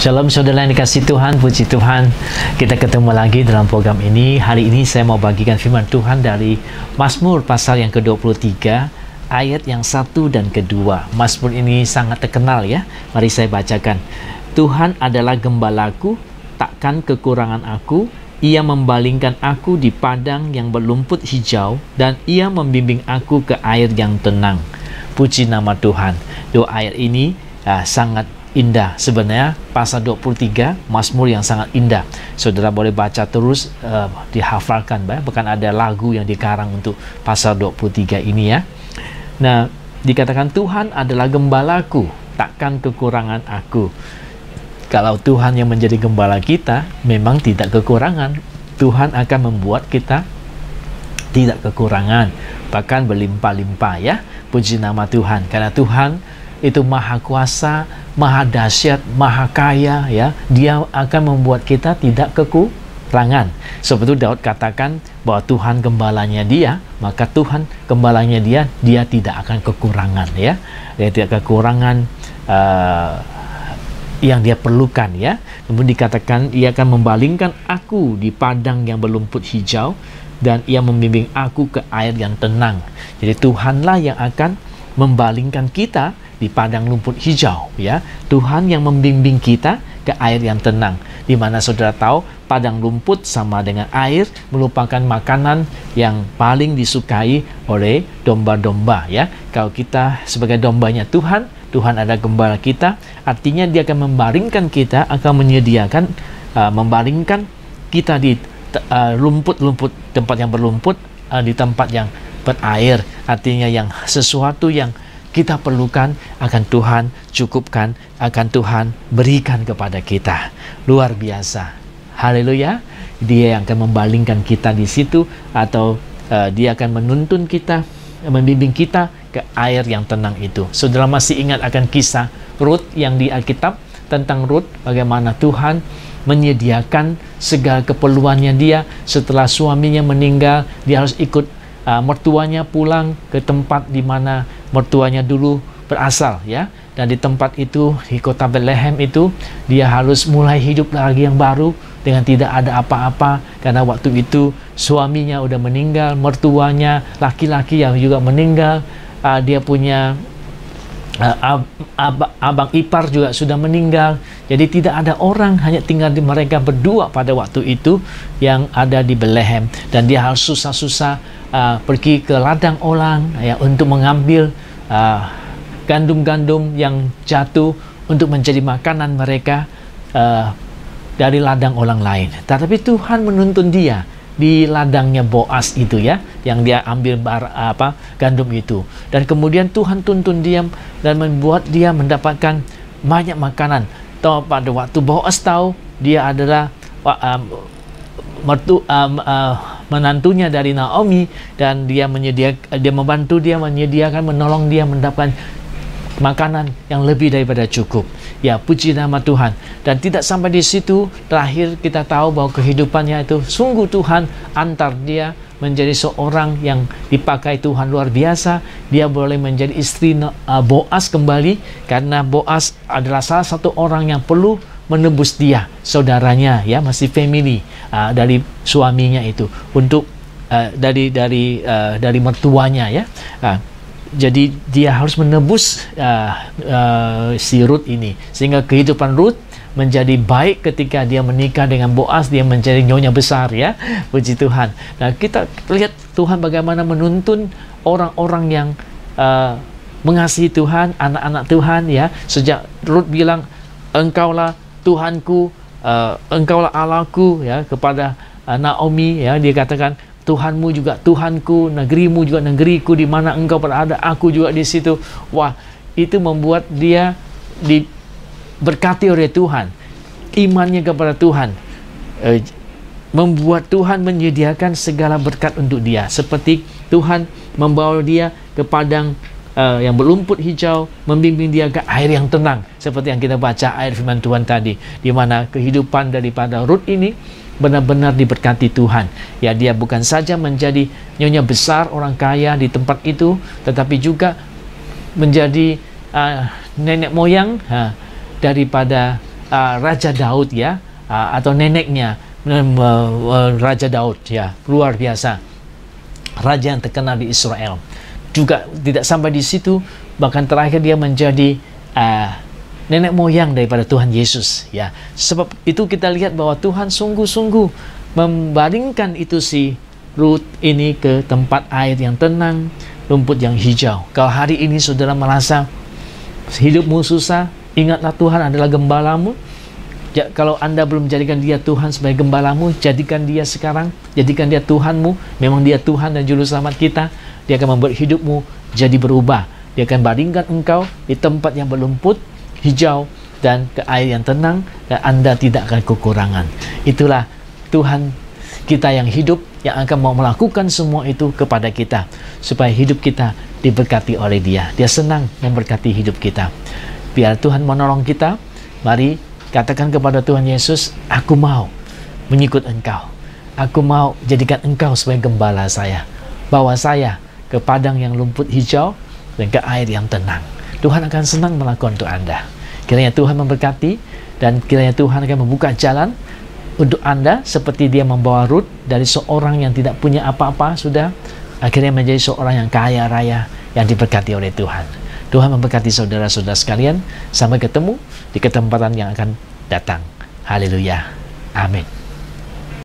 Shalom saudara yang dikasihi Tuhan, puji Tuhan. Kita ketemu lagi dalam program ini. Hari ini saya mau bagikan firman Tuhan dari Mazmur pasal yang ke-23, ayat yang 1 dan kedua. Mazmur ini sangat terkenal ya. Mari saya bacakan. Tuhan adalah gembalaku, takkan kekurangan aku. Ia membalingkan aku di padang yang berlumpur hijau, dan Ia membimbing aku ke air yang tenang. Puji nama Tuhan. Doa ayat ini sangat indah. Sebenarnya pasal 23 Mazmur yang sangat indah. Saudara boleh baca terus, dihafalkan, bahkan ada lagu yang dikarang untuk pasal 23 ini ya. Nah, dikatakan Tuhan adalah gembalaku, takkan kekurangan aku. Kalau Tuhan yang menjadi gembala kita, memang tidak kekurangan. Tuhan akan membuat kita tidak kekurangan, bahkan berlimpah-limpah ya. Puji nama Tuhan, karena Tuhan itu maha kuasa, maha dahsyat, maha kaya ya. Dia akan membuat kita tidak kekurangan. Seperti Daud katakan bahwa Tuhan gembalanya dia, maka Tuhan gembalanya dia tidak akan kekurangan ya. Dia tidak kekurangan yang dia perlukan ya. Kemudian dikatakan Ia akan membalingkan aku di padang yang berlumpur hijau, dan Ia membimbing aku ke air yang tenang. Jadi Tuhanlah yang akan membalingkan kita di padang lumpur hijau ya. Tuhan yang membimbing kita ke air yang tenang, di mana saudara tahu padang lumpur sama dengan air merupakan makanan yang paling disukai oleh domba-domba ya. Kalau kita sebagai dombanya Tuhan, Tuhan ada gembala kita, artinya Dia akan membaringkan kita, akan menyediakan membaringkan kita di lumpur-lumpur, tempat yang berlumpur, di tempat yang berair. Artinya yang sesuatu yang kita perlukan akan Tuhan cukupkan, akan Tuhan berikan kepada kita. Luar biasa. Haleluya. Dia yang akan membalingkan kita di situ, atau Dia akan menuntun kita, membimbing kita ke air yang tenang itu. Saudara masih ingat akan kisah Rut yang di Alkitab, tentang Rut, bagaimana Tuhan menyediakan segala keperluannya dia setelah suaminya meninggal. Dia harus ikut mertuanya pulang ke tempat di mana mertuanya dulu berasal ya. Dan di tempat itu, di kota Bethlehem itu, dia harus mulai hidup lagi yang baru dengan tidak ada apa-apa, karena waktu itu suaminya udah meninggal, mertuanya laki-laki yang juga meninggal, dia punya abang ipar juga sudah meninggal. Jadi tidak ada orang, hanya tinggal di mereka berdua pada waktu itu yang ada di Bethlehem. Dan dia harus susah-susah pergi ke ladang orang ya, untuk mengambil gandum-gandum yang jatuh untuk menjadi makanan mereka dari ladang orang lain. Tetapi Tuhan menuntun dia di ladangnya Boas itu ya, yang dia ambil gandum itu. Dan kemudian Tuhan tuntun dia dan membuat dia mendapatkan banyak makanan. Pada waktu Boas tahu dia adalah menantunya dari Naomi, dan dia membantu dia, menyediakan, menolong dia mendapatkan makanan yang lebih daripada cukup. Ya, puji nama Tuhan. Dan tidak sampai di situ, terakhir kita tahu bahwa kehidupannya itu sungguh Tuhan antar dia menjadi seorang yang dipakai Tuhan luar biasa. Dia boleh menjadi istri Boas kembali, karena Boas adalah salah satu orang yang perlu menebus dia, saudaranya ya, masih family dari suaminya itu, untuk dari mertuanya ya. Jadi dia harus menebus si Rut ini, sehingga kehidupan Rut menjadi baik ketika dia menikah dengan Boas. Dia menjadi nyonya besar ya, puji Tuhan. Nah, kita lihat Tuhan bagaimana menuntun orang-orang yang mengasihi Tuhan, anak-anak Tuhan ya. Sejak Rut bilang, engkaulah Tuhanku, engkaulah Allahku ya, kepada Naomi ya, dia katakan Tuhanmu juga Tuhanku, negerimu juga negeriku, di mana engkau berada, aku juga di situ. Wah, itu membuat dia diberkati oleh Tuhan. Imannya kepada Tuhan membuat Tuhan menyediakan segala berkat untuk dia. Seperti Tuhan membawa dia ke padang yang berlumpur hijau, membimbing dia ke air yang tenang, seperti yang kita baca air firman Tuhan tadi, di mana kehidupan daripada Rut ini benar-benar diberkati Tuhan. Ya, dia bukan saja menjadi nyonya besar orang kaya di tempat itu, tetapi juga menjadi nenek moyang daripada Raja Daud ya, atau neneknya Raja Daud ya, luar biasa, raja yang terkenal di Israel. Juga tidak sampai di situ, bahkan terakhir dia menjadi nenek moyang daripada Tuhan Yesus ya. Sebab itu kita lihat bahwa Tuhan sungguh-sungguh membaringkan itu si Ruth ini ke tempat air yang tenang, rumput yang hijau. Kalau hari ini saudara merasa hidupmu susah, ingatlah Tuhan adalah gembalamu. Kalau Anda belum jadikan dia Tuhan sebagai gembalamu, jadikan dia sekarang, jadikan dia Tuhanmu. Memang dia Tuhan dan Juru Selamat kita. Dia akan membuat hidupmu jadi berubah. Dia akan baringkan engkau di tempat yang berlumput hijau dan ke air yang tenang, dan Anda tidak akan kekurangan. Itulah Tuhan kita yang hidup, yang akan mau melakukan semua itu kepada kita, supaya hidup kita diberkati oleh Dia. Dia senang memberkati hidup kita. Biar Tuhan menolong kita. Mari katakan kepada Tuhan Yesus, aku mau mengikut Engkau. Aku mau jadikan Engkau sebagai gembala saya. Bawa saya ke padang yang lumput hijau dan ke air yang tenang. Tuhan akan senang melakukan untuk Anda. Kiranya Tuhan memberkati, dan kiranya Tuhan akan membuka jalan untuk Anda, seperti Dia membawa Ruth dari seorang yang tidak punya apa-apa, sudah akhirnya menjadi seorang yang kaya raya, yang diberkati oleh Tuhan. Tuhan memberkati saudara-saudara sekalian. Sampai ketemu di kesempatan yang akan datang. Haleluya. Amin.